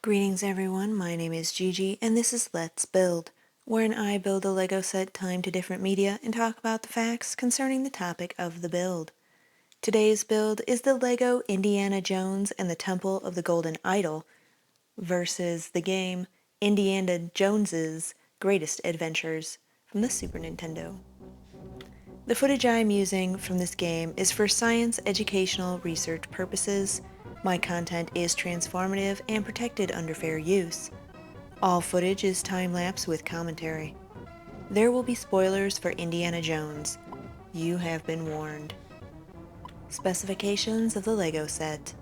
Greetings everyone, my name is Gigi and this is Let's Build, wherein I build a Lego set timed to different media and talk about the facts concerning the topic of the build. Today's build is the Lego Indiana Jones and the Temple of the Golden Idol versus the game Indiana Jones's Greatest Adventures from the Super Nintendo. The footage I am using from this game is for science educational research purposes. My content is transformative and protected under fair use. All footage is time-lapse with commentary. There will be spoilers for Indiana Jones. You have been warned. Specifications of the Lego set.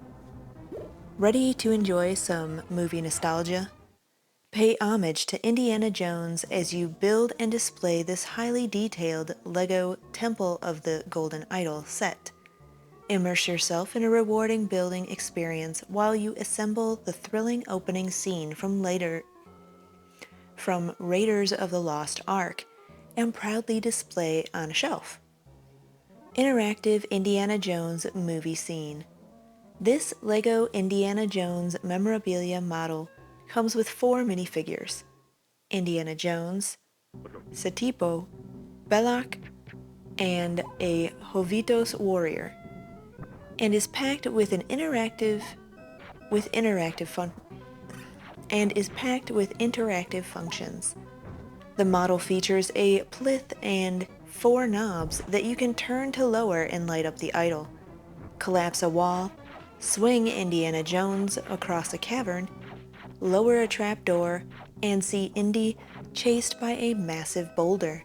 Ready to enjoy some movie nostalgia? Pay homage to Indiana Jones as you build and display this highly detailed LEGO Temple of the Golden Idol set. Immerse yourself in a rewarding building experience while you assemble the thrilling opening scene from Raiders of the Lost Ark and proudly display on a shelf. Interactive Indiana Jones movie scene. This LEGO Indiana Jones memorabilia model comes with 4 minifigures: Indiana Jones, Satipo, Belloq, and a Hovitos Warrior, and is packed with interactive functions. The model features a plinth and 4 knobs that you can turn to lower and light up the idol, collapse a wall, swing Indiana Jones across a cavern, lower a trapdoor, and see Indy chased by a massive boulder.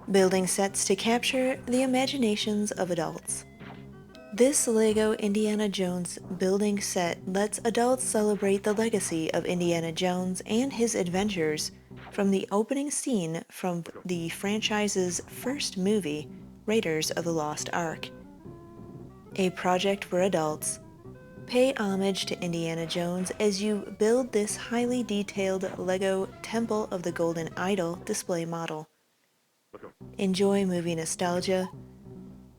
Building sets to capture the imaginations of adults. This LEGO Indiana Jones building set lets adults celebrate the legacy of Indiana Jones and his adventures from the opening scene from the franchise's first movie, Raiders of the Lost Ark. A project for adults. Pay homage to Indiana Jones as you build this highly detailed LEGO Temple of the Golden Idol display model. Enjoy movie nostalgia.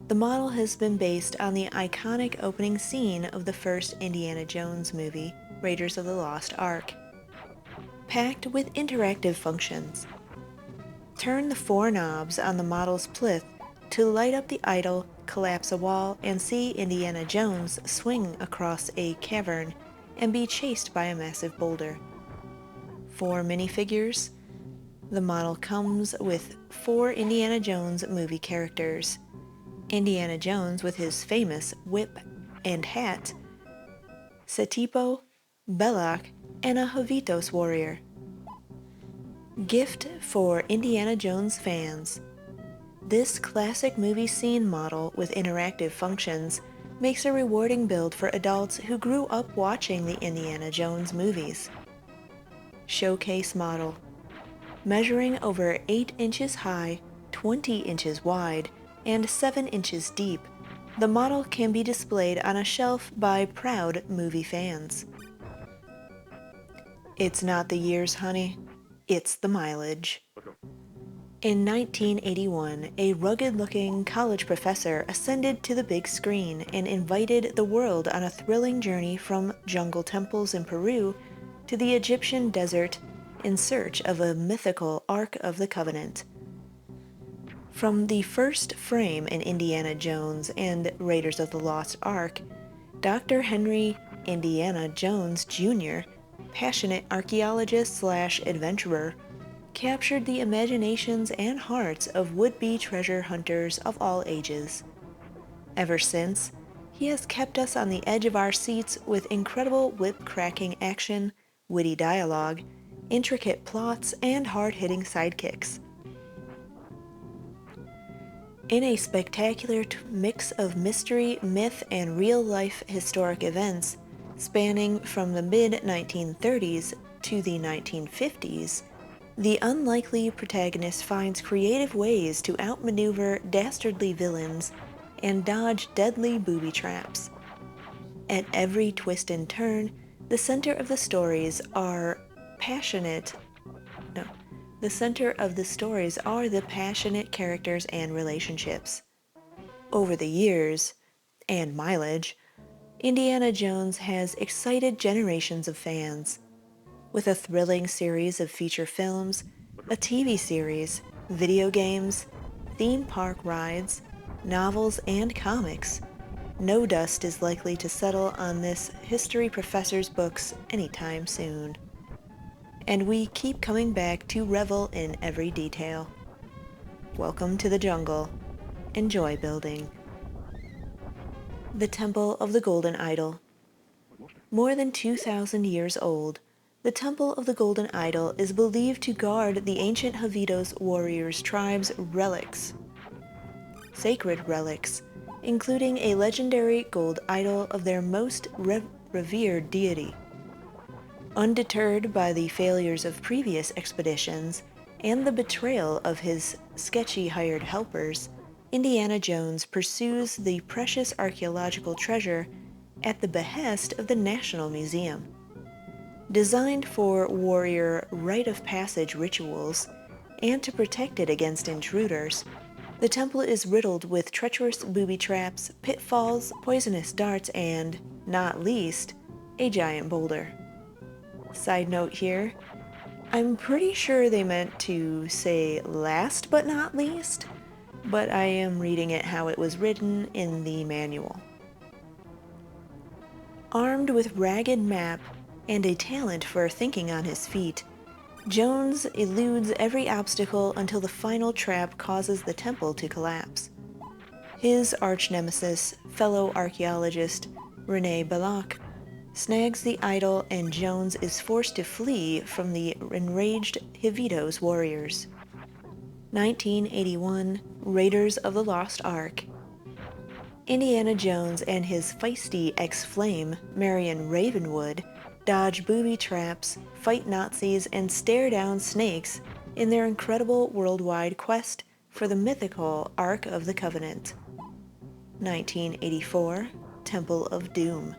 The model has been based on the iconic opening scene of the first Indiana Jones movie, Raiders of the Lost Ark. Packed with interactive functions. Turn the 4 knobs on the model's plinth to light up the idol, collapse a wall, and see Indiana Jones swing across a cavern and be chased by a massive boulder. 4 minifigures. The model comes with 4 Indiana Jones movie characters. Indiana Jones with his famous whip and hat, Satipo, Belloq, and a Hovitos Warrior. Gift for Indiana Jones fans. This classic movie scene model with interactive functions makes a rewarding build for adults who grew up watching the Indiana Jones movies. Showcase model. Measuring over 8 inches high, 20 inches wide, and 7 inches deep, the model can be displayed on a shelf by proud movie fans. It's not the years, honey. It's the mileage. In 1981, a rugged-looking college professor ascended to the big screen and invited the world on a thrilling journey from jungle temples in Peru to the Egyptian desert in search of a mythical Ark of the Covenant. From the first frame in Indiana Jones and Raiders of the Lost Ark, Dr. Henry Indiana Jones Jr., passionate archaeologist/adventurer, captured the imaginations and hearts of would-be treasure hunters of all ages. Ever since, he has kept us on the edge of our seats with incredible whip-cracking action, witty dialogue, intricate plots, and hard-hitting sidekicks. In a spectacular mix of mystery, myth, and real-life historic events, spanning from the mid-1930s to the 1950s, the unlikely protagonist finds creative ways to outmaneuver dastardly villains and dodge deadly booby traps. At every twist and turn, the center of the stories are the passionate characters and relationships. Over the years, and mileage, Indiana Jones has excited generations of fans. With a thrilling series of feature films, a TV series, video games, theme park rides, novels, and comics, no dust is likely to settle on this history professor's books anytime soon. And we keep coming back to revel in every detail. Welcome to the jungle. Enjoy building. The Temple of the Golden Idol. More than 2,000 years old, the Temple of the Golden Idol is believed to guard the ancient Hovitos Warriors tribe's relics, sacred relics, including a legendary gold idol of their most revered deity. Undeterred by the failures of previous expeditions and the betrayal of his sketchy hired helpers, Indiana Jones pursues the precious archaeological treasure at the behest of the National Museum. Designed for warrior rite of passage rituals and to protect it against intruders, the temple is riddled with treacherous booby traps, pitfalls, poisonous darts, and, not least, a giant boulder. Side note here, I'm pretty sure they meant to say last but not least, but I am reading it how it was written in the manual. Armed with ragged map and a talent for thinking on his feet, Jones eludes every obstacle until the final trap causes the temple to collapse. His arch-nemesis, fellow archaeologist Rene Belloq, snags the idol and Jones is forced to flee from the enraged Hovitos Warriors. 1981, Raiders of the Lost Ark. Indiana Jones and his feisty ex-flame, Marion Ravenwood, dodge booby traps, fight Nazis, and stare down snakes in their incredible worldwide quest for the mythical Ark of the Covenant. 1984, Temple of Doom.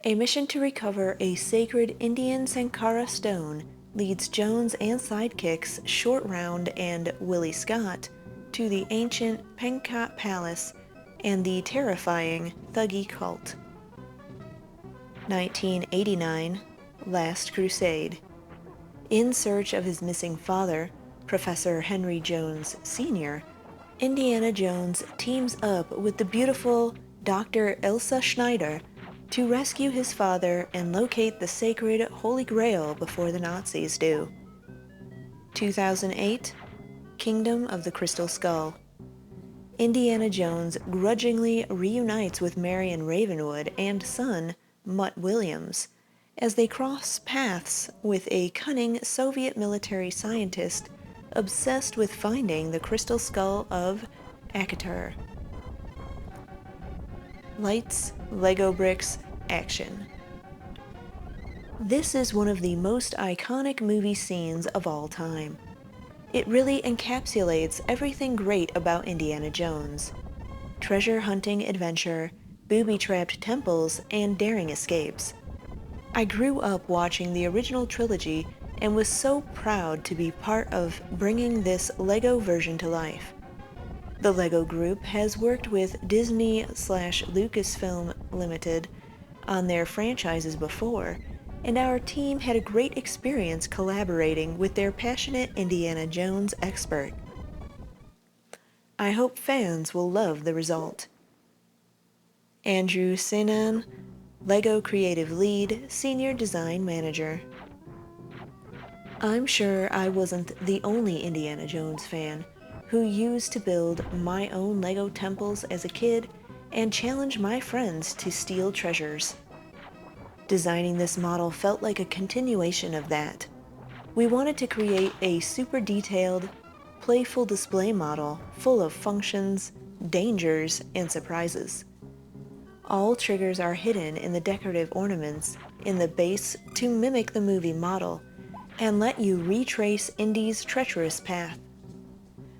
A mission to recover a sacred Indian Sankara stone leads Jones and sidekicks Short Round and Willie Scott to the ancient Penkot Palace and the terrifying Thuggee cult. 1989, Last Crusade. In search of his missing father, Professor Henry Jones Sr., Indiana Jones teams up with the beautiful Dr. Elsa Schneider to rescue his father and locate the sacred Holy Grail before the Nazis do. 2008, Kingdom of the Crystal Skull. Indiana Jones grudgingly reunites with Marion Ravenwood and son, Mutt Williams, as they cross paths with a cunning Soviet military scientist obsessed with finding the crystal skull of Akator. Lights, Lego bricks, action. This is one of the most iconic movie scenes of all time. It really encapsulates everything great about Indiana Jones. Treasure hunting adventure, booby-trapped temples, and daring escapes. I grew up watching the original trilogy and was so proud to be part of bringing this LEGO version to life. The LEGO Group has worked with Disney/Lucasfilm Limited on their franchises before, and our team had a great experience collaborating with their passionate Indiana Jones expert. I hope fans will love the result. Andrew Sinan, LEGO Creative Lead, Senior Design Manager. I'm sure I wasn't the only Indiana Jones fan who used to build my own LEGO temples as a kid and challenge my friends to steal treasures. Designing this model felt like a continuation of that. We wanted to create a super detailed, playful display model full of functions, dangers, and surprises. All triggers are hidden in the decorative ornaments in the base to mimic the movie model and let you retrace Indy's treacherous path.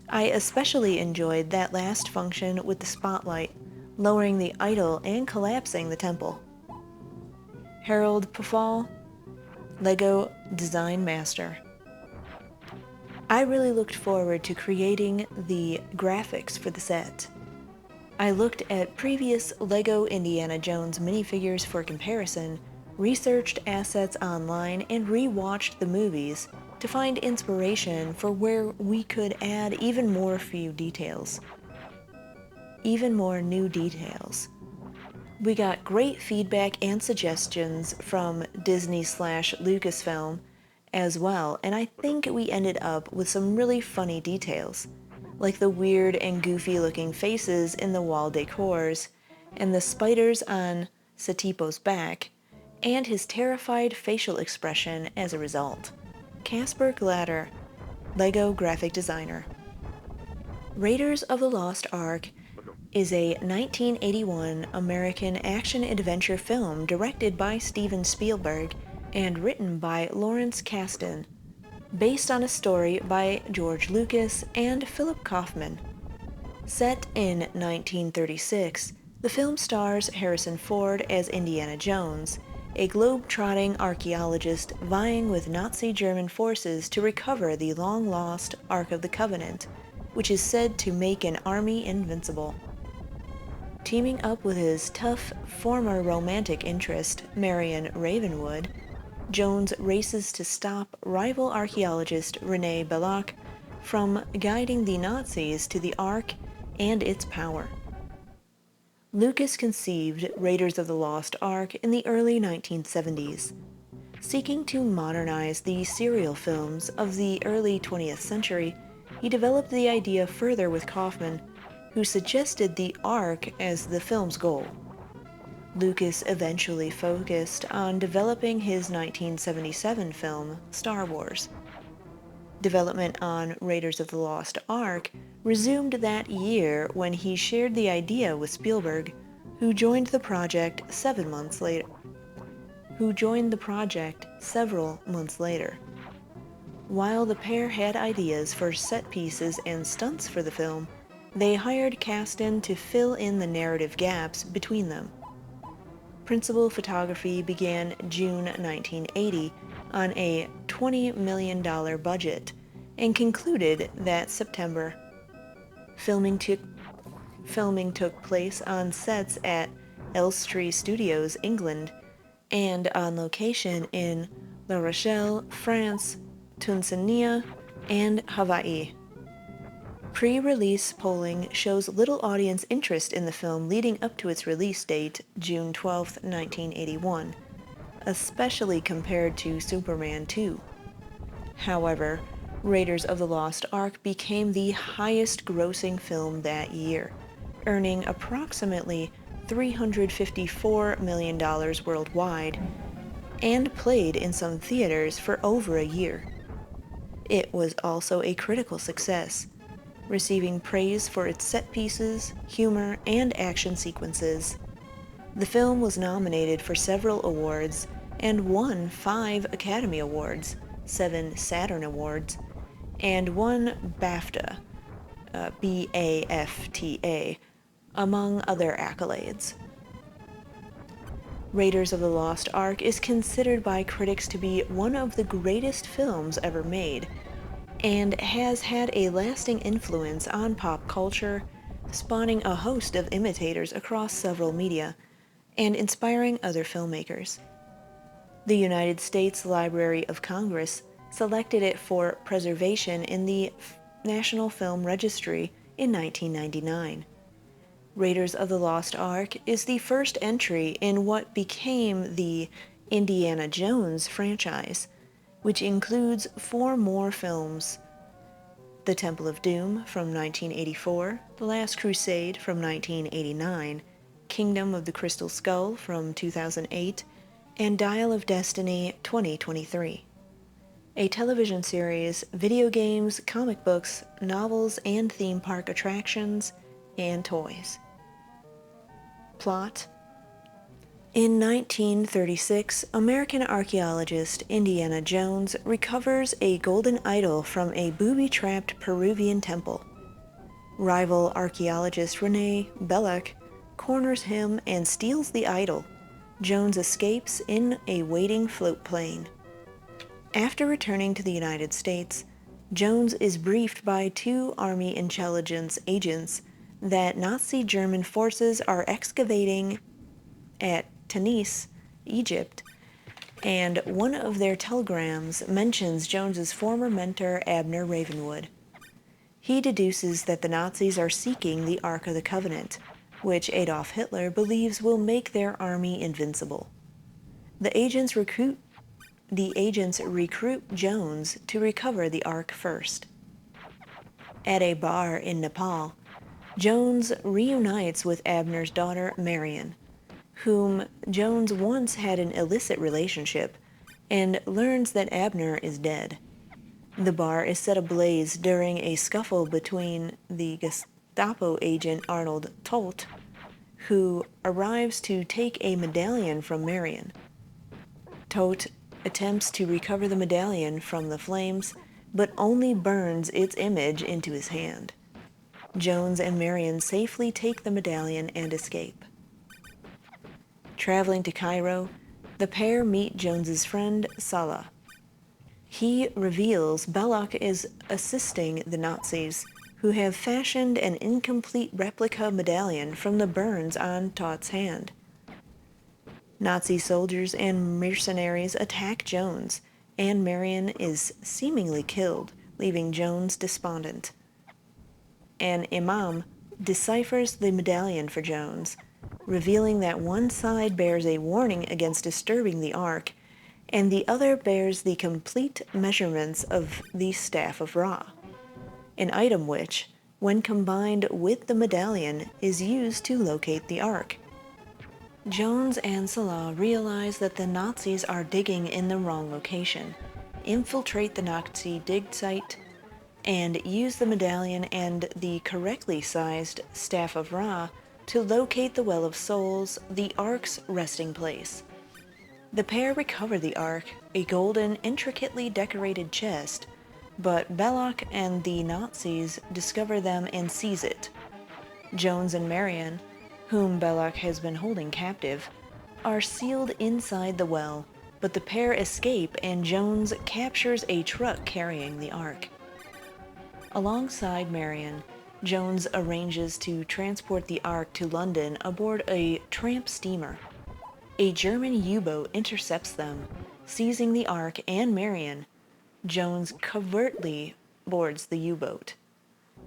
I especially enjoyed that last function with the spotlight, lowering the idol and collapsing the temple. Harold Pafal, LEGO Design Master. I really looked forward to creating the graphics for the set. I looked at previous LEGO Indiana Jones minifigures for comparison, researched assets online, and re-watched the movies to find inspiration for where we could add even more new details. We got great feedback and suggestions from Disney/Lucasfilm as well, and I think we ended up with some really funny details, like the weird and goofy looking faces in the wall decors, and the spiders on Satipo's back, and his terrified facial expression as a result. Casper Glatter, LEGO graphic designer. Raiders of the Lost Ark is a 1981 American action-adventure film directed by Steven Spielberg and written by Lawrence Kasdan, based on a story by George Lucas and Philip Kaufman. Set in 1936, the film stars Harrison Ford as Indiana Jones, a globe-trotting archaeologist vying with Nazi German forces to recover the long-lost Ark of the Covenant, which is said to make an army invincible. Teaming up with his tough former romantic interest, Marion Ravenwood, Jones races to stop rival archaeologist René Belloq from guiding the Nazis to the Ark and its power. Lucas conceived Raiders of the Lost Ark in the early 1970s. Seeking to modernize the serial films of the early 20th century, he developed the idea further with Kaufman, who suggested the Ark as the film's goal. Lucas eventually focused on developing his 1977 film, Star Wars. Development on Raiders of the Lost Ark resumed that year when he shared the idea with Spielberg, who joined the project several months later. While the pair had ideas for set pieces and stunts for the film, they hired Kasdan to fill in the narrative gaps between them. Principal photography began June 1980 on a $20 million budget and concluded that September. Filming took place on sets at Elstree Studios, England, and on location in La Rochelle, France, Tanzania, and Hawaii. Pre-release polling shows little audience interest in the film leading up to its release date, June 12, 1981, especially compared to Superman 2. However, Raiders of the Lost Ark became the highest-grossing film that year, earning approximately $354 million worldwide, and played in some theaters for over a year. It was also a critical success, receiving praise for its set pieces, humor, and action sequences. The film was nominated for several awards and won 5 Academy Awards, 7 Saturn Awards, and 1 BAFTA, BAFTA, among other accolades. Raiders of the Lost Ark is considered by critics to be one of the greatest films ever made, and has had a lasting influence on pop culture, spawning a host of imitators across several media, and inspiring other filmmakers. The United States Library of Congress selected it for preservation in the National Film Registry in 1999. Raiders of the Lost Ark is the first entry in what became the Indiana Jones franchise, which includes 4 more films: The Temple of Doom from 1984, The Last Crusade from 1989, Kingdom of the Crystal Skull from 2008, and Dial of Destiny 2023. A television series, video games, comic books, novels, and theme park attractions, and toys. Plot: in 1936, American archaeologist Indiana Jones recovers a golden idol from a booby-trapped Peruvian temple. Rival archaeologist René Belloq corners him and steals the idol. Jones escapes in a waiting float plane. After returning to the United States, Jones is briefed by 2 Army intelligence agents that Nazi German forces are excavating at Tunis, Egypt, and one of their telegrams mentions Jones's former mentor Abner Ravenwood. He deduces that the Nazis are seeking the Ark of the Covenant, which Adolf Hitler believes will make their army invincible. The agents recruit Jones to recover the Ark first. At a bar in Nepal, Jones reunites with Abner's daughter Marion, whom Jones once had an illicit relationship, and learns that Abner is dead. The bar is set ablaze during a scuffle between the Gestapo agent Arnold Todt, who arrives to take a medallion from Marion. Todt attempts to recover the medallion from the flames, but only burns its image into his hand. Jones and Marion safely take the medallion and escape. Traveling to Cairo, the pair meet Jones's friend Salah. He reveals Belloq is assisting the Nazis, who have fashioned an incomplete replica medallion from the burns on Todt's hand. Nazi soldiers and mercenaries attack Jones, and Marion is seemingly killed, leaving Jones despondent. An imam deciphers the medallion for Jones, revealing that one side bears a warning against disturbing the Ark, and the other bears the complete measurements of the Staff of Ra, an item which, when combined with the medallion, is used to locate the Ark. Jones and Salah realize that the Nazis are digging in the wrong location, infiltrate the Nazi dig site, and use the medallion and the correctly sized Staff of Ra to locate the Well of Souls, the Ark's resting place. The pair recover the Ark, a golden, intricately decorated chest, but Belloq and the Nazis discover them and seize it. Jones and Marion, whom Belloq has been holding captive, are sealed inside the well, but the pair escape and Jones captures a truck carrying the Ark. Alongside Marion, Jones arranges to transport the Ark to London aboard a tramp steamer. A German U-boat intercepts them, seizing the Ark and Marion. Jones covertly boards the U-boat.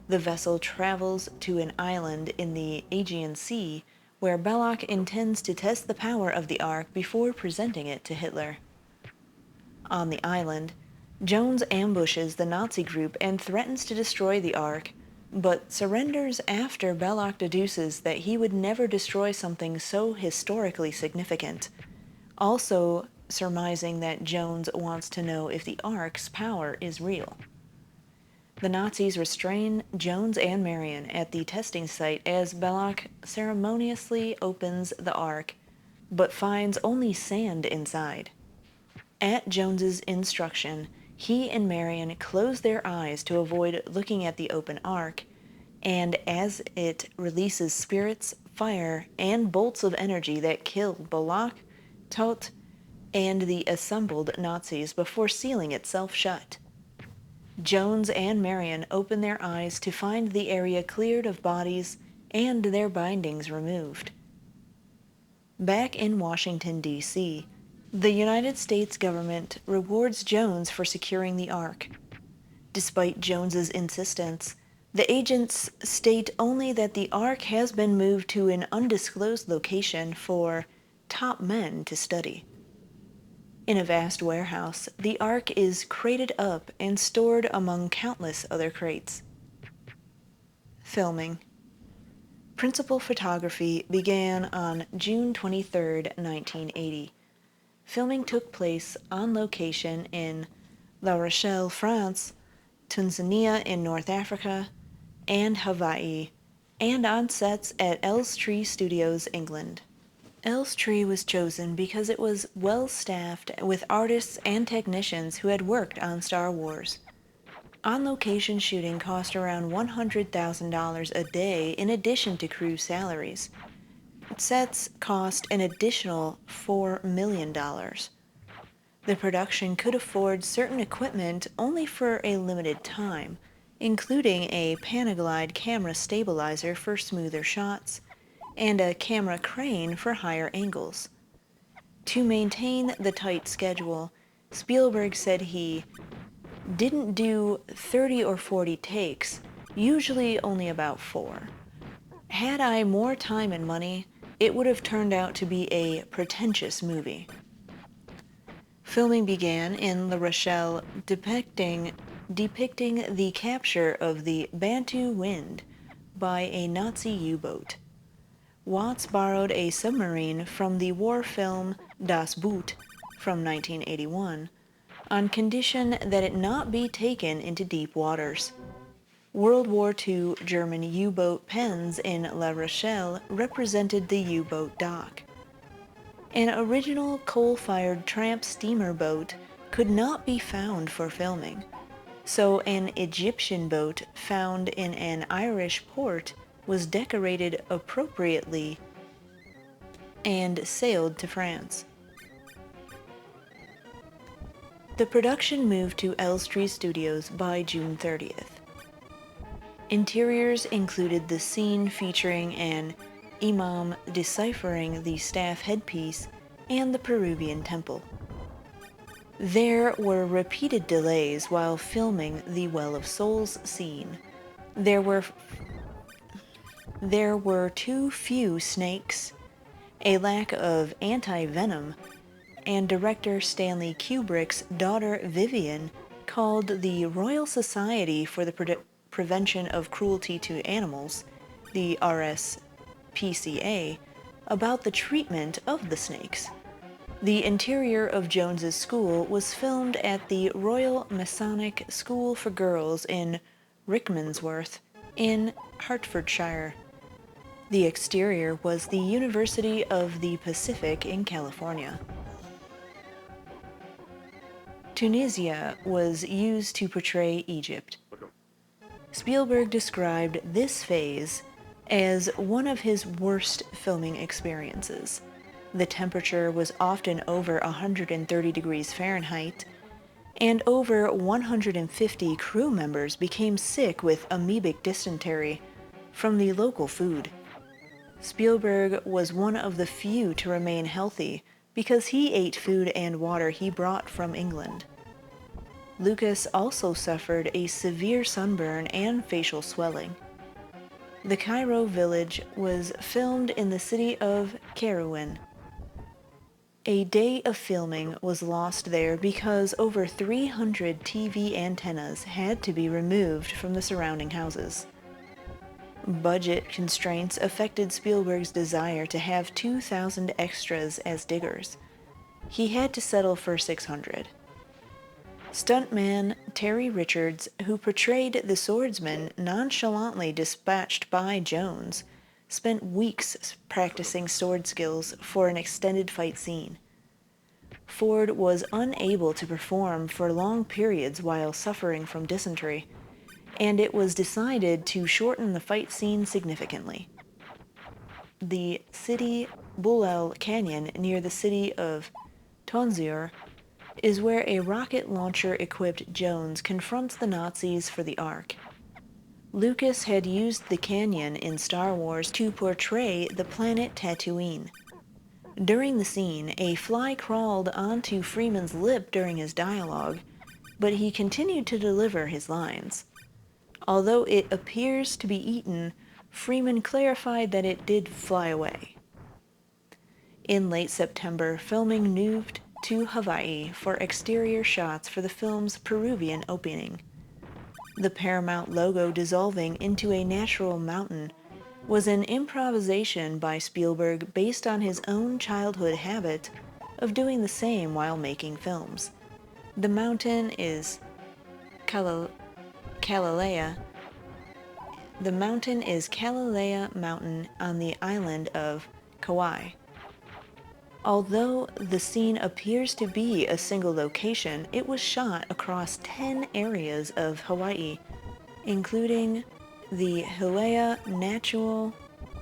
The vessel travels to an island in the Aegean Sea, where Belloq intends to test the power of the Ark before presenting it to Hitler. On the island, Jones ambushes the Nazi group and threatens to destroy the Ark, but surrenders after Belloq deduces that he would never destroy something so historically significant, also surmising that Jones wants to know if the Ark's power is real. The Nazis restrain Jones and Marion at the testing site as Belloq ceremoniously opens the Ark, but finds only sand inside. At Jones's instruction, he and Marion close their eyes to avoid looking at the open Ark, and as it releases spirits, fire, and bolts of energy that kill Belloq, Todt, and the assembled Nazis before sealing itself shut. Jones and Marion open their eyes to find the area cleared of bodies and their bindings removed. Back in Washington, D.C., the United States government rewards Jones for securing the Ark. Despite Jones's insistence, the agents state only that the Ark has been moved to an undisclosed location for top men to study. In a vast warehouse, the Ark is crated up and stored among countless other crates. Filming. Principal photography began on June 23, 1980. Filming took place on location in La Rochelle, France, Tanzania in North Africa, and Hawaii, and on sets at Elstree Studios, England. Elstree was chosen because it was well-staffed with artists and technicians who had worked on Star Wars. On-location shooting cost around $100,000 a day in addition to crew salaries. Sets cost an additional $4 million. The production could afford certain equipment only for a limited time, including a Panaglide camera stabilizer for smoother shots and a camera crane for higher angles. To maintain the tight schedule, Spielberg said he didn't do 30 or 40 takes, usually only about 4. Had I more time and money, it would have turned out to be a pretentious movie. Filming began in La Rochelle, depicting the capture of the Bantu Wind by a Nazi U-boat. Watts borrowed a submarine from the war film Das Boot from 1981 on condition that it not be taken into deep waters. World War II German U-boat pens in La Rochelle represented the U-boat dock. An original coal-fired tramp steamer boat could not be found for filming, so an Egyptian boat found in an Irish port was decorated appropriately and sailed to France. The production moved to Elstree Studios by June 30th. Interiors included the scene featuring an imam deciphering the staff headpiece and the Peruvian temple. There were repeated delays while filming the Well of Souls scene. There were too few snakes, a lack of anti-venom, and director Stanley Kubrick's daughter Vivian called the Royal Society for the Prevention of Cruelty to Animals, the RSPCA, about the treatment of the snakes. The interior of Jones's school was filmed at the Royal Masonic School for Girls in Rickmansworth in Hertfordshire. The exterior was the University of the Pacific in California. Tunisia was used to portray Egypt. Spielberg described this phase as one of his worst filming experiences. The temperature was often over 130 degrees Fahrenheit, and over 150 crew members became sick with amoebic dysentery from the local food. Spielberg was one of the few to remain healthy because he ate food and water he brought from England. Lucas also suffered a severe sunburn and facial swelling. The Cairo village was filmed in the city of Kairouan. A day of filming was lost there because over 300 TV antennas had to be removed from the surrounding houses. Budget constraints affected Spielberg's desire to have 2,000 extras as diggers. He had to settle for 600. Stuntman Terry Richards, who portrayed the swordsman nonchalantly dispatched by Jones, spent weeks practicing sword skills for an extended fight scene. Ford was unable to perform for long periods while suffering from dysentery, and it was decided to shorten the fight scene significantly. The Sidi Boulal Canyon near the city of Tonzur is where a rocket launcher-equipped Jones confronts the Nazis for the Ark. Lucas had used the canyon in Star Wars to portray the planet Tatooine. During the scene, a fly crawled onto Freeman's lip during his dialogue, but he continued to deliver his lines. Although it appears to be eaten, Freeman clarified that it did fly away. In late September, filming moved to Hawaii for exterior shots for the film's Peruvian opening. The Paramount logo dissolving into a natural mountain was an improvisation by Spielberg based on his own childhood habit of doing the same while making films. The mountain is Kalalea. The mountain is Kalalea Mountain on the island of Kauai. Although the scene appears to be a single location, it was shot across 10 areas of Hawaii, including the Hilea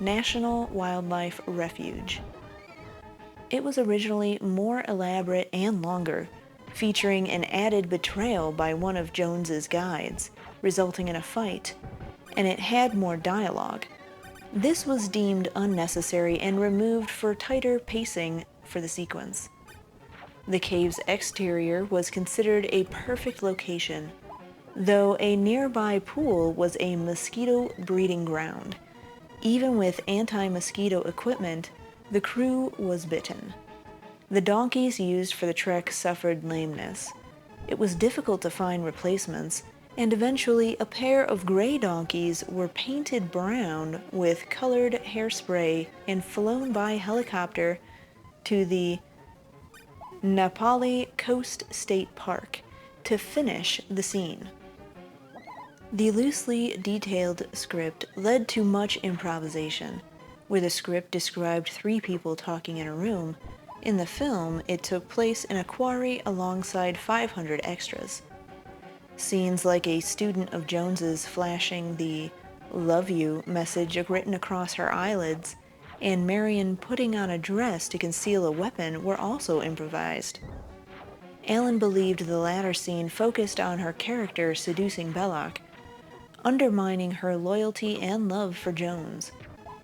National Wildlife Refuge. It was originally more elaborate and longer, featuring an added betrayal by one of Jones's guides, resulting in a fight, and it had more dialogue. This was deemed unnecessary and removed for tighter pacing for the sequence. The cave's exterior was considered a perfect location, though a nearby pool was a mosquito breeding ground. Even with anti-mosquito equipment, the crew was bitten. The donkeys used for the trek suffered lameness. It was difficult to find replacements, and eventually a pair of gray donkeys were painted brown with colored hairspray and flown by helicopter to the Napali Coast State Park to finish the scene. The loosely detailed script led to much improvisation. Where the script described 3 people talking in a room, in the film it took place in a quarry alongside 500 extras. Scenes like a student of Jones's flashing the "love you" message written across her eyelids and Marion putting on a dress to conceal a weapon were also improvised. Alan believed the latter scene focused on her character seducing Belloq, undermining her loyalty and love for Jones.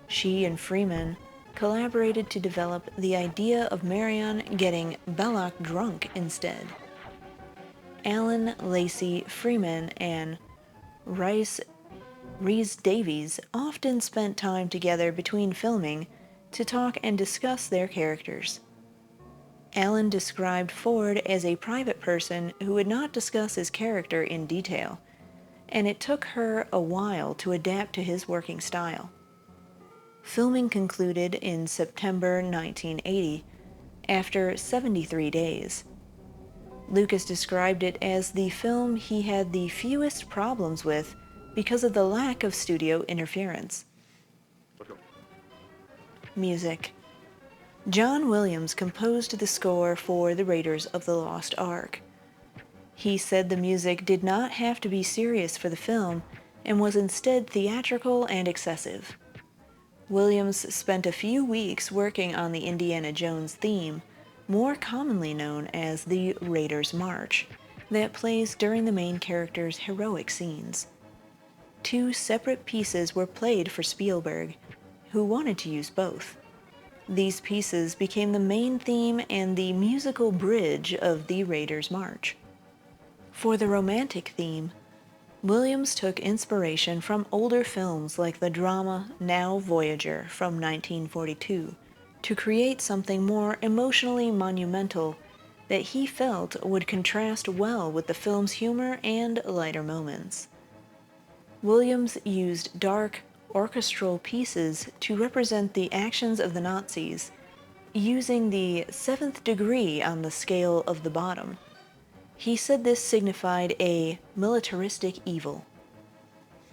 She and Freeman collaborated to develop the idea of Marion getting Belloq drunk instead. Alan, Lacey, Freeman, and Rhys Davies often spent time together between filming to talk and discuss their characters. Alan described Ford as a private person who would not discuss his character in detail, and it took her a while to adapt to his working style. Filming concluded in September 1980, after 73 days. Lucas described it as the film he had the fewest problems with because of the lack of studio interference. Music. John Williams composed the score for the Raiders of the Lost Ark. He said the music did not have to be serious for the film and was instead theatrical and excessive. Williams spent a few weeks working on the Indiana Jones theme, more commonly known as the Raiders' March, that plays during the main character's heroic scenes. 2 separate pieces were played for Spielberg, who wanted to use both. These pieces became the main theme and the musical bridge of the Raiders' March. For the romantic theme, Williams took inspiration from older films like the drama Now Voyager from 1942 to create something more emotionally monumental that he felt would contrast well with the film's humor and lighter moments. Williams used dark, orchestral pieces to represent the actions of the Nazis, using the 7th degree on the scale of the bottom. He said this signified a militaristic evil.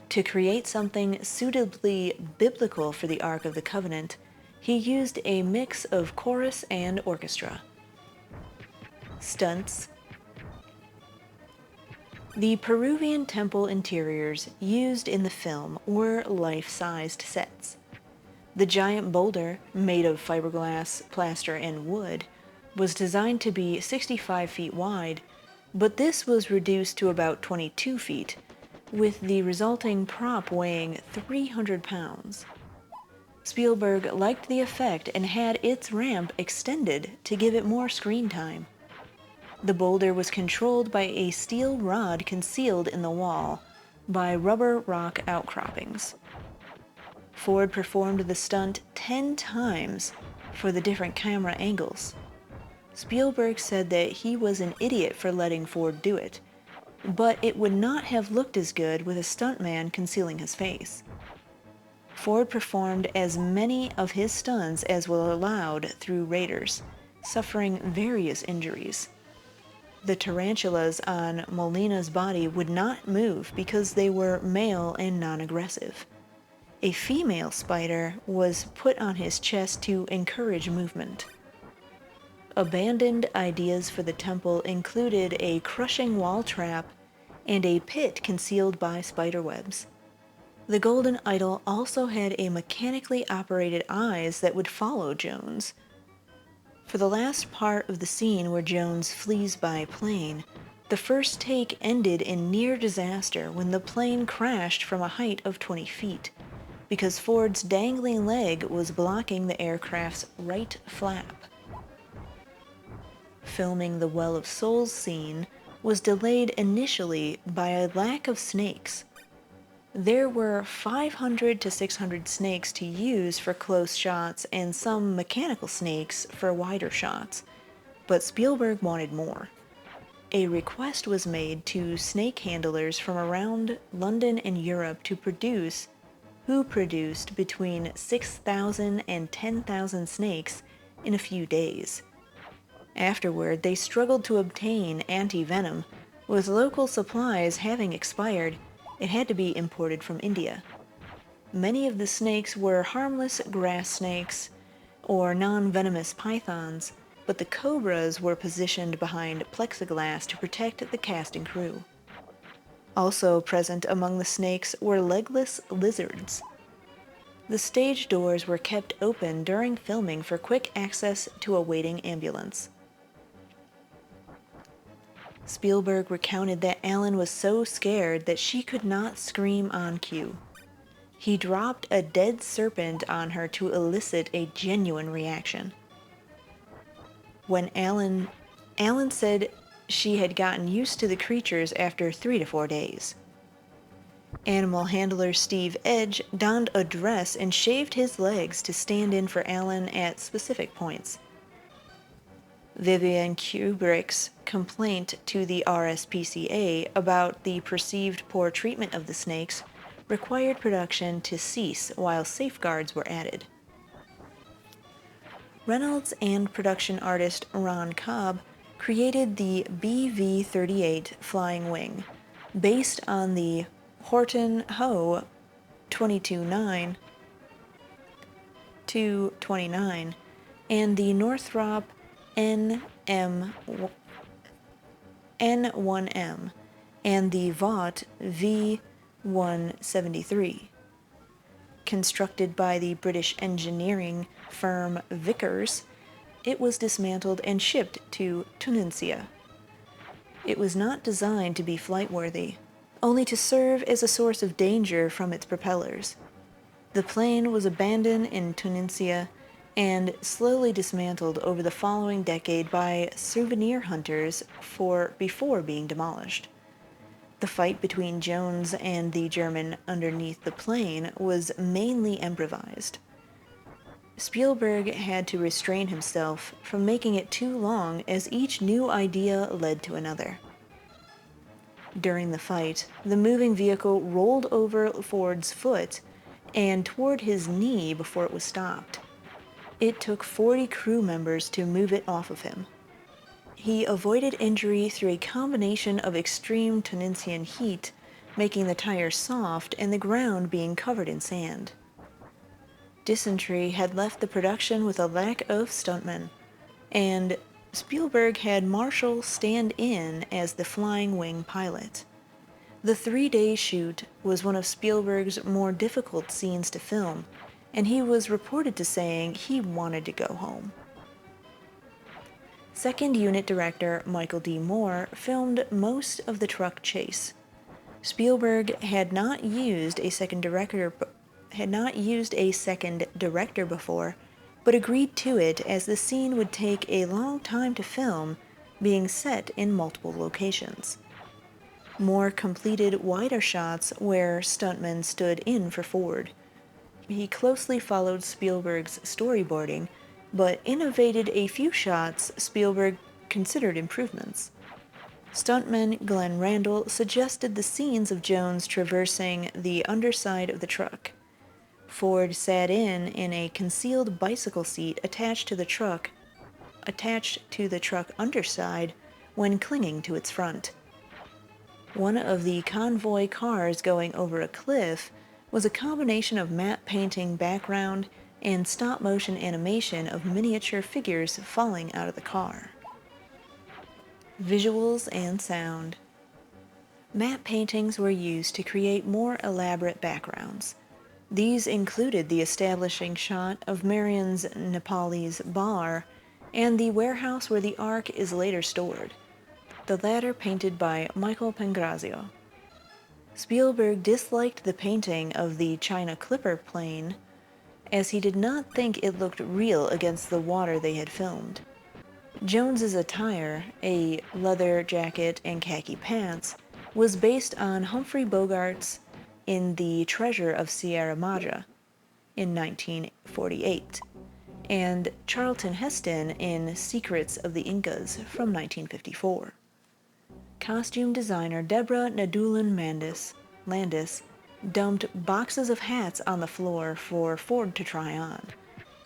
To create something suitably biblical for the Ark of the Covenant, he used a mix of chorus and orchestra. Stunts. The Peruvian temple interiors used in the film were life-sized sets. The giant boulder, made of fiberglass, plaster, and wood, was designed to be 65 feet wide, but this was reduced to about 22 feet, with the resulting prop weighing 300 pounds. Spielberg liked the effect and had its ramp extended to give it more screen time. The boulder was controlled by a steel rod concealed in the wall by rubber rock outcroppings. Ford performed the stunt 10 times for the different camera angles. Spielberg said that he was an idiot for letting Ford do it, but it would not have looked as good with a stuntman concealing his face. Ford performed as many of his stunts as were allowed through Raiders, suffering various injuries. The tarantulas on Molina's body would not move because they were male and non-aggressive. A female spider was put on his chest to encourage movement. Abandoned ideas for the temple included a crushing wall trap and a pit concealed by spiderwebs. The golden idol also had a mechanically operated eyes that would follow Jones. For the last part of the scene where Jones flees by plane, The first take ended in near disaster when the plane crashed from a height of 20 feet, because Ford's dangling leg was blocking the aircraft's right flap. Filming the Well of Souls scene was delayed initially by a lack of snakes. There were 500 to 600 snakes to use for close shots and some mechanical snakes for wider shots, but Spielberg wanted more. A request was made to snake handlers from around London and Europe who produced between 6,000 and 10,000 snakes in a few days. Afterward, they struggled to obtain anti-venom, with local supplies having expired. It had to be imported from India. Many of the snakes were harmless grass snakes or non-venomous pythons, but the cobras were positioned behind plexiglass to protect the cast and crew. Also present among the snakes were legless lizards. The stage doors were kept open during filming for quick access to a waiting ambulance. Spielberg recounted that Alan was so scared that she could not scream on cue. He dropped a dead serpent on her to elicit a genuine reaction. When Alan said she had gotten used to the creatures after 3 to 4 days. Animal handler Steve Edge donned a dress and shaved his legs to stand in for Alan at specific points. Vivian Kubrick's complaint to the RSPCA about the perceived poor treatment of the snakes required production to cease while safeguards were added. Reynolds and production artist Ron Cobb created the BV-38 flying wing, based on the Horton Ho 22-9 and the Northrop N1M and the Vought V173. Constructed by the British engineering firm Vickers, it was dismantled and shipped to Tunisia. It was not designed to be flight-worthy, only to serve as a source of danger from its propellers. The plane was abandoned in Tunisia and slowly dismantled over the following decade by souvenir hunters before being demolished. The fight between Jones and the German underneath the plane was mainly improvised. Spielberg had to restrain himself from making it too long as each new idea led to another. During the fight, the moving vehicle rolled over Ford's foot and toward his knee before it was stopped. It took 40 crew members to move it off of him. He avoided injury through a combination of extreme Tunisian heat, making the tires soft and the ground being covered in sand. Dysentery had left the production with a lack of stuntmen, and Spielberg had Marshall stand in as the flying wing pilot. The 3-day shoot was one of Spielberg's more difficult scenes to film, and he was reported to saying he wanted to go home. Second unit director Michael D. Moore filmed most of the truck chase. Spielberg had not used a second director before, but agreed to it as the scene would take a long time to film, being set in multiple locations. Moore completed wider shots where stuntmen stood in for Ford. He closely followed Spielberg's storyboarding, but innovated a few shots Spielberg considered improvements. Stuntman Glenn Randall suggested the scenes of Jones traversing the underside of the truck. Ford sat in a concealed bicycle seat attached to the truck underside when clinging to its front. One of the convoy cars going over a cliff was a combination of matte painting background and stop-motion animation of miniature figures falling out of the car. Visuals and sound. Matte paintings were used to create more elaborate backgrounds. These included the establishing shot of Marion's Nepalese bar and the warehouse where the Ark is later stored. the latter painted by Michael Pangrazio. Spielberg disliked the painting of the China Clipper plane, as he did not think it looked real against the water they had filmed. Jones's attire, a leather jacket and khaki pants, was based on Humphrey Bogart's in The Treasure of Sierra Madre in 1948, and Charlton Heston in Secrets of the Incas from 1954. Costume designer Deborah Nadulan Landis dumped boxes of hats on the floor for Ford to try on.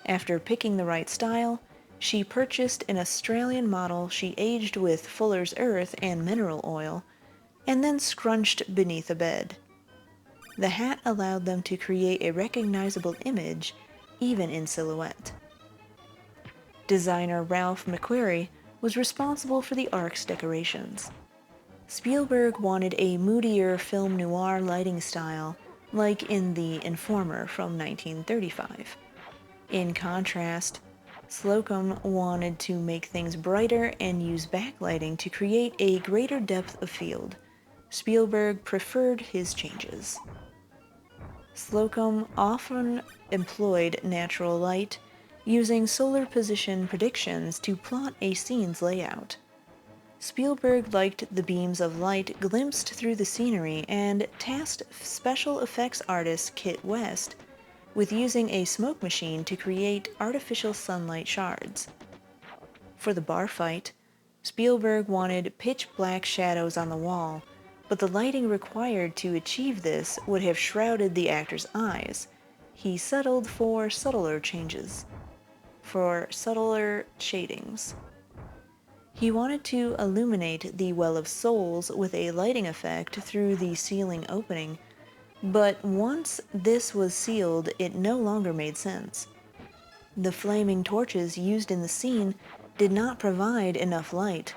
After picking the right style, she purchased an Australian model she aged with Fuller's Earth and mineral oil, and then scrunched beneath a bed. The hat allowed them to create a recognizable image, even in silhouette. Designer Ralph McQuarrie was responsible for the Ark's decorations. Spielberg wanted a moodier film noir lighting style, like in The Informer from 1935. In contrast, Slocum wanted to make things brighter and use backlighting to create a greater depth of field. Spielberg preferred his changes. Slocum often employed natural light, using solar position predictions to plot a scene's layout. Spielberg liked the beams of light glimpsed through the scenery and tasked special effects artist Kit West with using a smoke machine to create artificial sunlight shards. For the bar fight, Spielberg wanted pitch-black shadows on the wall, but the lighting required to achieve this would have shrouded the actor's eyes. He settled for subtler shadings. He wanted to illuminate the Well of Souls with a lighting effect through the ceiling opening, but once this was sealed, it no longer made sense. The flaming torches used in the scene did not provide enough light,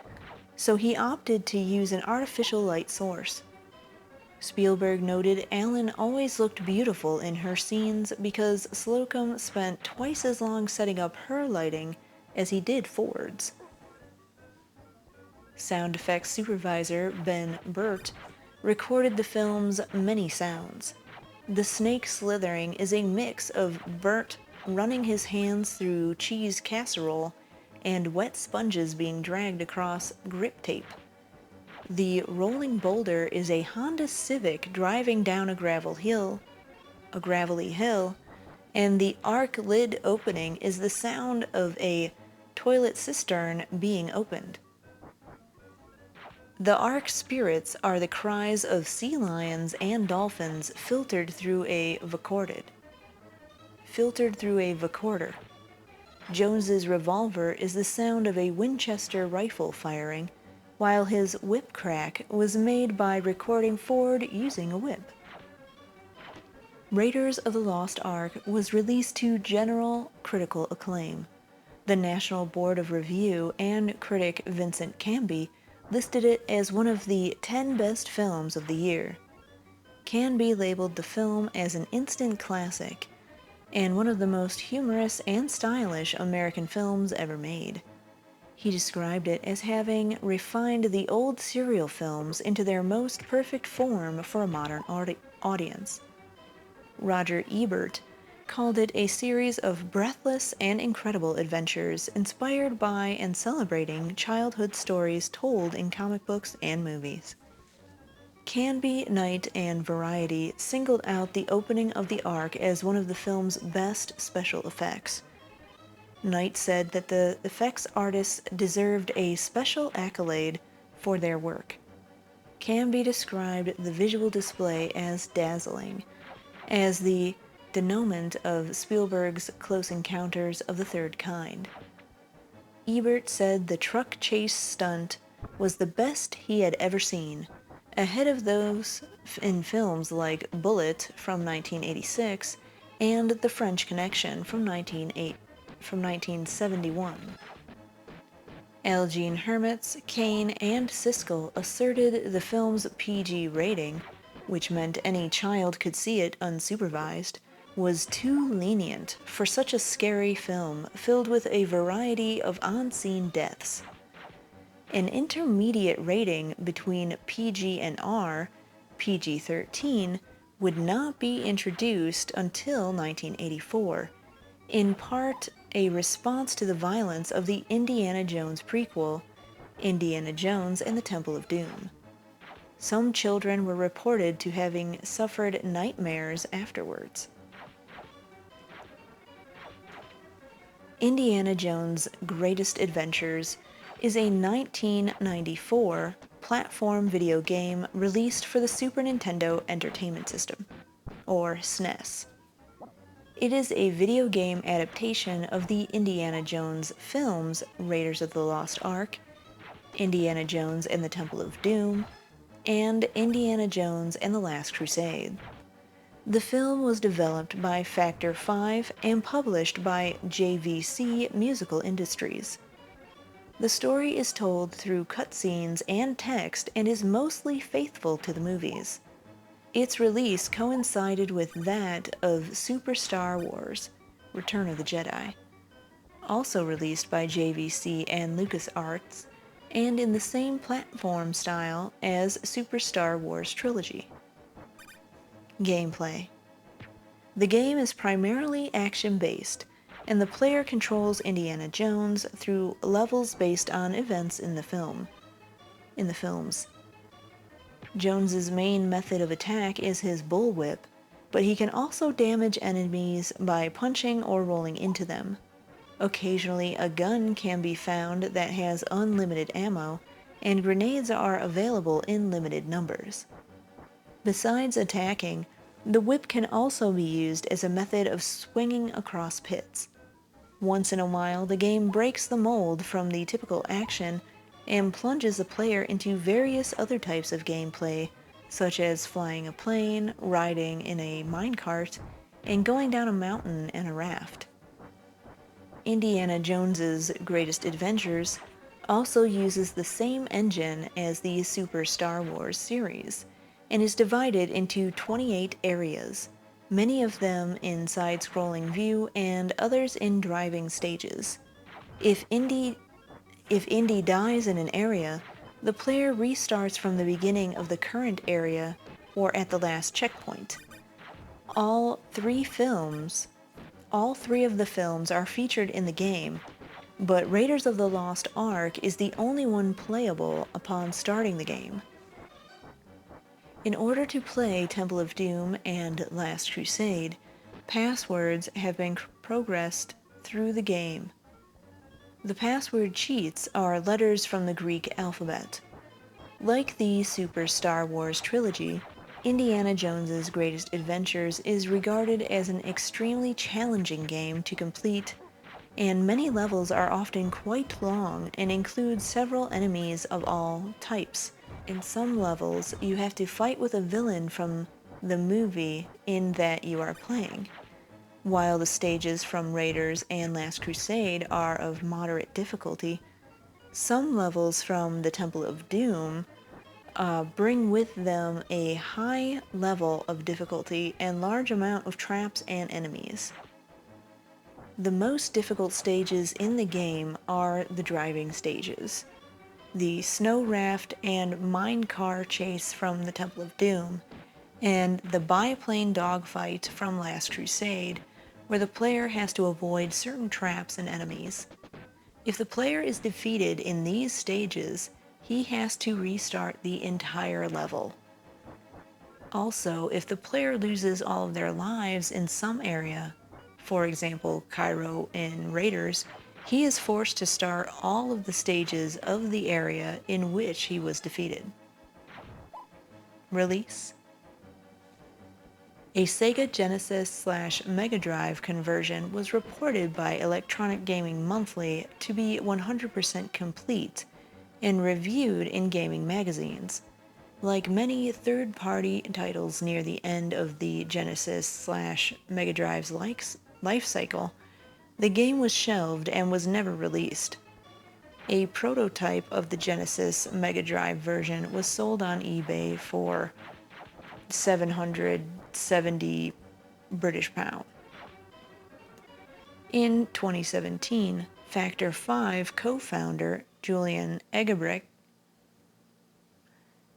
so he opted to use an artificial light source. Spielberg noted Allen always looked beautiful in her scenes because Slocum spent twice as long setting up her lighting as he did Ford's. Sound effects supervisor Ben Burt recorded the film's many sounds. The snake slithering is a mix of Burt running his hands through cheese casserole and wet sponges being dragged across grip tape. The rolling boulder is a Honda Civic driving down a gravelly hill, and the Ark lid opening is the sound of a toilet cistern being opened. The Ark spirits are the cries of sea lions and dolphins filtered through a vocorder. Jones's revolver is the sound of a Winchester rifle firing, while his whip crack was made by recording Ford using a whip. Raiders of the Lost Ark was released to general critical acclaim. The National Board of Review and critic Vincent Canby listed it as one of the 10 best films of the year. Canby labeled the film as an instant classic and one of the most humorous and stylish American films ever made. He described it as having refined the old serial films into their most perfect form for a modern audience. Roger Ebert called it a series of breathless and incredible adventures inspired by and celebrating childhood stories told in comic books and movies. Canby, Knight, and Variety singled out the opening of the Ark as one of the film's best special effects. Knight said that the effects artists deserved a special accolade for their work. Canby described the visual display as dazzling, as the denouement of Spielberg's Close Encounters of the Third Kind. Ebert said the truck chase stunt was the best he had ever seen, ahead of those in films like Bullitt from 1986 and The French Connection from 1971. Elgene Hermits, Kane, and Siskel asserted the film's PG rating, which meant any child could see it unsupervised, was too lenient for such a scary film filled with a variety of on-scene deaths. An intermediate rating between PG and R, PG-13, would not be introduced until 1984, in part a response to the violence of the Indiana Jones prequel, Indiana Jones and the Temple of Doom. Some children were reported to having suffered nightmares afterwards. Indiana Jones' Greatest Adventures is a 1994 platform video game released for the Super Nintendo Entertainment System, or SNES. It is a video game adaptation of the Indiana Jones films Raiders of the Lost Ark, Indiana Jones and the Temple of Doom, and Indiana Jones and the Last Crusade. The film was developed by Factor 5 and published by JVC Musical Industries. The story is told through cutscenes and text and is mostly faithful to the movies. Its release coincided with that of Super Star Wars: Return of the Jedi, also released by JVC and LucasArts, and in the same platform style as Super Star Wars Trilogy. Gameplay. The game is primarily action-based, and the player controls Indiana Jones through levels based on events in the films. Jones's main method of attack is his bullwhip, but he can also damage enemies by punching or rolling into them. Occasionally, a gun can be found that has unlimited ammo, and grenades are available in limited numbers. Besides attacking, the whip can also be used as a method of swinging across pits. Once in a while, the game breaks the mold from the typical action and plunges the player into various other types of gameplay, such as flying a plane, riding in a minecart, and going down a mountain in a raft. Indiana Jones's Greatest Adventures also uses the same engine as the Super Star Wars series, and is divided into 28 areas, many of them in side-scrolling view and others in driving stages. If Indy dies in an area, the player restarts from the beginning of the current area or at the last checkpoint. All three of the films are featured in the game, but Raiders of the Lost Ark is the only one playable upon starting the game. In order to play Temple of Doom and Last Crusade, passwords have been progressed through the game. The password cheats are letters from the Greek alphabet. Like the Super Star Wars trilogy, Indiana Jones's Greatest Adventures is regarded as an extremely challenging game to complete, and many levels are often quite long and include several enemies of all types. In some levels, you have to fight with a villain from the movie in that you are playing. While the stages from Raiders and Last Crusade are of moderate difficulty, some levels from the Temple of Doom bring with them a high level of difficulty and large amount of traps and enemies. The most difficult stages in the game are the driving stages. The snow raft and minecar chase from the Temple of Doom, and the biplane dogfight from Last Crusade, where the player has to avoid certain traps and enemies. If the player is defeated in these stages, he has to restart the entire level. Also, if the player loses all of their lives in some area, for example, Cairo in Raiders, he is forced to start all of the stages of the area in which he was defeated. Release. A Sega Genesis/Mega Drive conversion was reported by Electronic Gaming Monthly to be 100% complete and reviewed in gaming magazines. Like many third-party titles near the end of the Genesis/Mega Drive's life cycle, the game was shelved and was never released. A prototype of the Genesis Mega Drive version was sold on eBay for £770. In 2017, Factor 5 co-founder Julian Egebrich,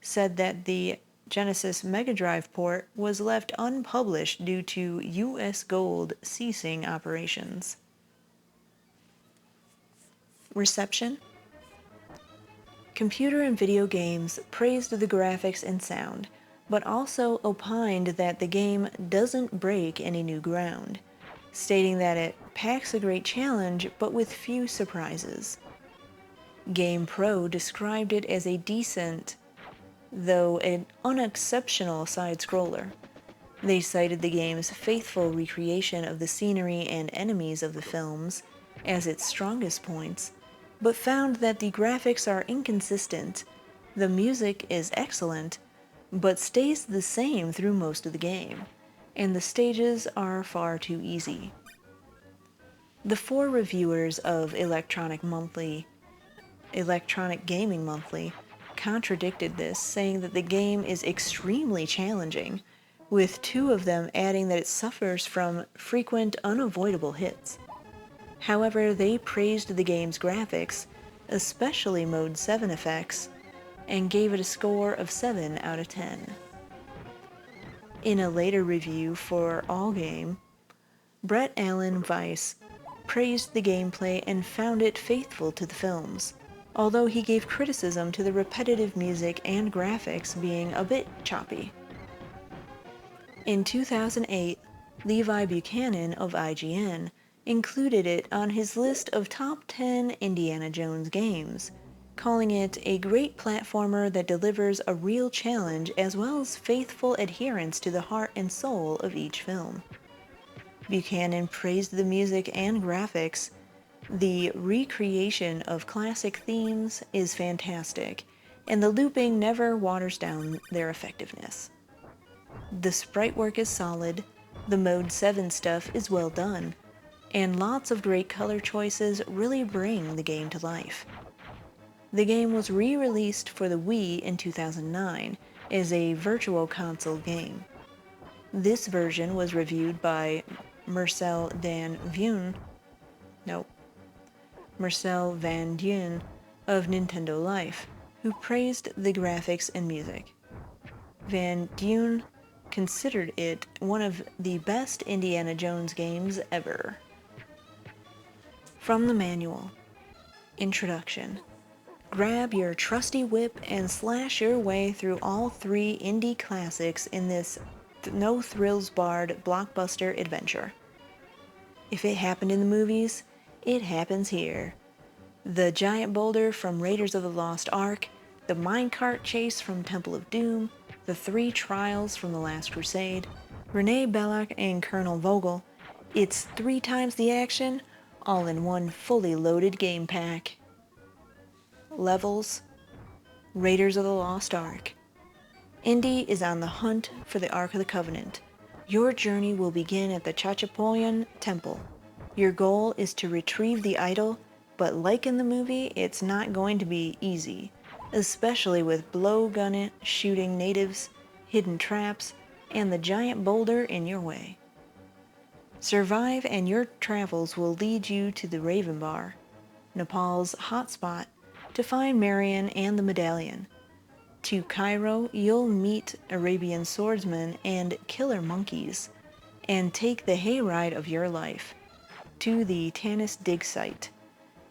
said that the Genesis Mega Drive port was left unpublished due to U.S. Gold ceasing operations. Reception. Computer and video games praised the graphics and sound, but also opined that the game doesn't break any new ground, stating that it packs a great challenge but with few surprises. GamePro described it as a decent, though an unexceptional side-scroller. They cited the game's faithful recreation of the scenery and enemies of the films as its strongest points, but found that the graphics are inconsistent, the music is excellent, but stays the same through most of the game, and the stages are far too easy. The 4 reviewers of Electronic Gaming Monthly contradicted this, saying that the game is extremely challenging, with 2 of them adding that it suffers from frequent unavoidable hits. However, they praised the game's graphics, especially Mode 7 effects, and gave it a score of 7 out of 10. In a later review for Allgame, Brett Allen Weiss praised the gameplay and found it faithful to the films, although he gave criticism to the repetitive music and graphics being a bit choppy. In 2008, Levi Buchanan of IGN included it on his list of top 10 Indiana Jones games, calling it a great platformer that delivers a real challenge as well as faithful adherence to the heart and soul of each film. Buchanan praised the music and graphics. The recreation of classic themes is fantastic, and the looping never waters down their effectiveness. The sprite work is solid, the Mode 7 stuff is well done, and lots of great color choices really bring the game to life. The game was re-released for the Wii in 2009 as a virtual console game. This version was reviewed by Marcel Van Duin of Nintendo Life, who praised the graphics and music. Van Duin considered it one of the best Indiana Jones games ever. From the manual. Introduction. Grab your trusty whip and slash your way through all 3 Indy classics in this no-thrills-barred blockbuster adventure. If it happened in the movies, it happens here. The giant boulder from Raiders of the Lost Ark, the minecart chase from Temple of Doom, the 3 trials from The Last Crusade, Renee Belloq and Colonel Vogel. It's 3 times the action, all in one fully loaded game pack. Levels. Raiders of the Lost Ark. Indy is on the hunt for the Ark of the Covenant. Your journey will begin at the Chachapoyan Temple. Your goal is to retrieve the idol, but like in the movie, it's not going to be easy, especially with blowgun shooting natives, hidden traps, and the giant boulder in your way. Survive and your travels will lead you to the Raven Bar, Nepal's hotspot, to find Marion and the medallion. To Cairo, you'll meet Arabian swordsmen and killer monkeys, and take the hayride of your life to the Tanis dig site,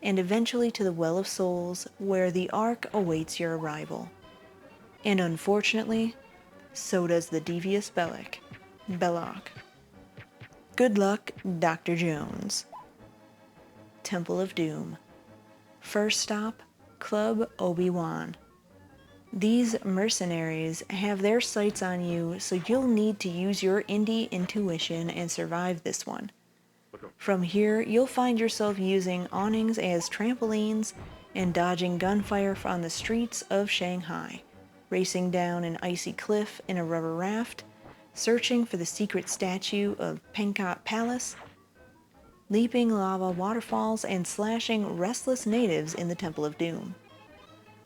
and eventually to the Well of Souls, where the Ark awaits your arrival. And unfortunately, so does the devious Belloq. Good luck, Dr. Jones. Temple of Doom. First stop, Club Obi-Wan. These mercenaries have their sights on you, so you'll need to use your Indy intuition and survive this one. From here, you'll find yourself using awnings as trampolines and dodging gunfire on the streets of Shanghai, racing down an icy cliff in a rubber raft, searching for the secret statue of Pankot Palace, leaping lava waterfalls, and slashing restless natives in the Temple of Doom.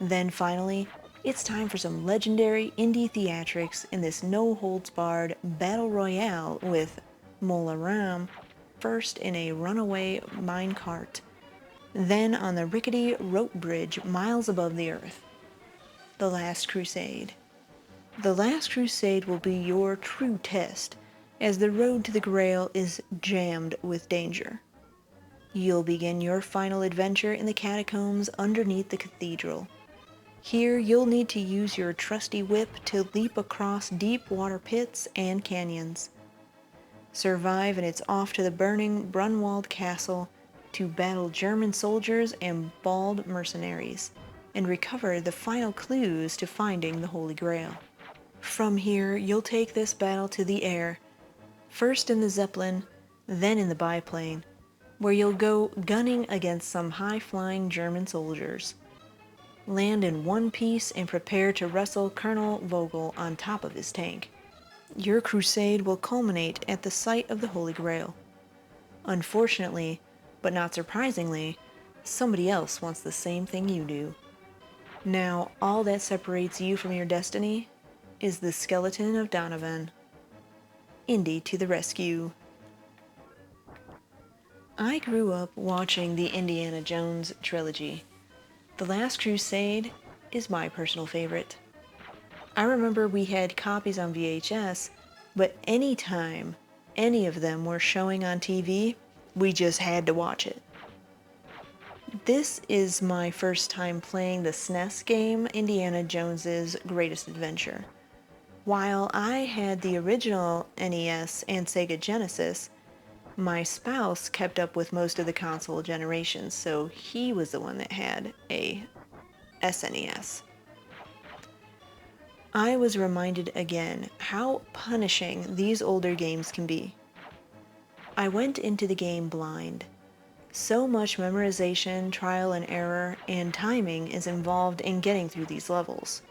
Then finally, it's time for some legendary indie theatrics in this no-holds-barred battle royale with Mola Ram first in a runaway minecart, then on the rickety rope bridge miles above the earth. The Last Crusade. The Last Crusade will be your true test, as the road to the Grail is jammed with danger. You'll begin your final adventure in the catacombs underneath the cathedral. Here you'll need to use your trusty whip to leap across deep water pits and canyons. Survive and it's off to the burning Brunwald Castle to battle German soldiers and bald mercenaries, and recover the final clues to finding the Holy Grail. From here, you'll take this battle to the air, first in the Zeppelin, then in the biplane, where you'll go gunning against some high-flying German soldiers. Land in one piece and prepare to wrestle Colonel Vogel on top of his tank. Your crusade will culminate at the site of the Holy Grail. Unfortunately, but not surprisingly, somebody else wants the same thing you do. Now, all that separates you from your destiny is the skeleton of Donovan. Indy to the rescue. I grew up watching the Indiana Jones trilogy. The Last Crusade is my personal favorite. I remember we had copies on VHS, but anytime any of them were showing on TV, we just had to watch it. This is my first time playing the SNES game Indiana Jones's Greatest Adventure. While I had the original NES and Sega Genesis, my spouse kept up with most of the console generations, so he was the one that had a SNES. I was reminded again how punishing these older games can be. I went into the game blind. So much memorization, trial and error, and timing is involved in getting through these levels.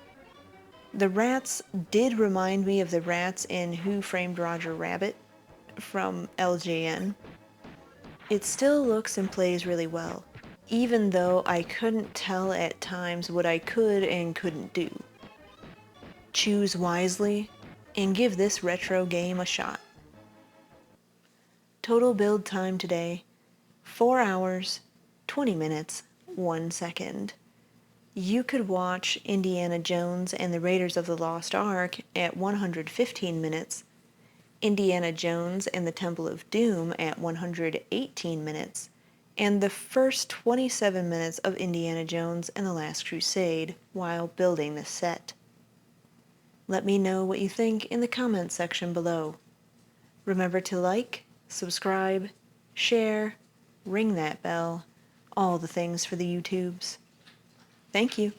The rats did remind me of the rats in Who Framed Roger Rabbit from LJN. It still looks and plays really well, even though I couldn't tell at times what I could and couldn't do. Choose wisely and give this retro game a shot. Total build time today, 4 hours, 20 minutes, 1 second. You could watch Indiana Jones and the Raiders of the Lost Ark at 115 minutes, Indiana Jones and the Temple of Doom at 118 minutes, and the first 27 minutes of Indiana Jones and the Last Crusade while building the set. Let me know what you think in the comments section below. Remember to like, subscribe, share, ring that bell, all the things for the YouTubes. Thank you.